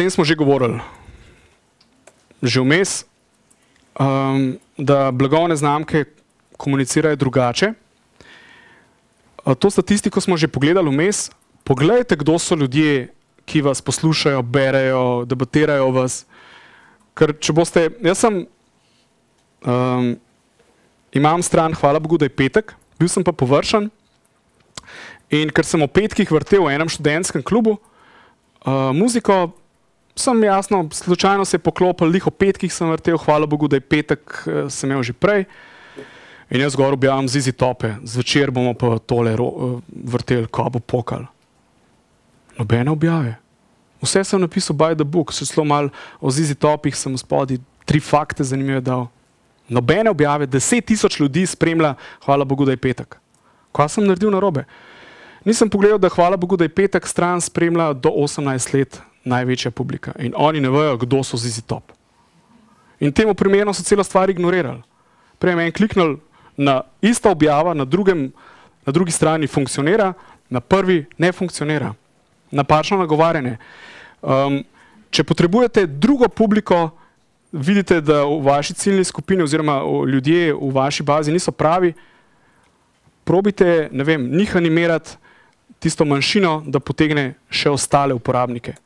tem smo že govorili. Že vmes, da blagovne znamke komunicirajo drugače. To statistiko smo že pogledali vmes. Poglejte, kdo so ljudje, ki vas poslušajo, berejo, debatirajo vas. Ker če boste, imam stran, hvala Bogu, da je petek, bil sem pa površen. In ker sem o petkih vrtel v enem študentskem klubu, muziko sem jasno, slučajno se je poklopil, lih o petkih sem vrtel, hvala Bogu, da je petek, sem imel že prej. In jaz gor objavim ZZ Tope, zvečer bomo pa tole vrtel, ko bo pokal. Nobene objave. Vse sem napisal by the book, še zelo malo o ZZ Topih sem spodaj 3 fakte zanimive dal. Nobene objave, 10 000 ljudi spremlja, hvala Bogu, da je petek. Kaj sem naredil narobe? Nisem pogledal, da hvala Bogu, da je petek, stran spremlja do 18 let največja publika. In oni ne vejo, kdo so ZZ Top. In temu primerno so celo stvar ignorirali. Prej me en kliknil na ista objava, na drugi strani funkcionira, na prvi ne funkcionira. Napačno nagovarjanje. Če potrebujete drugo publiko, vidite, da v vaši ciljni skupini oziroma ljudje v vaši bazi niso pravi, probite, ne vem, njih animirati tisto manjšino, da potegne še ostale uporabnike.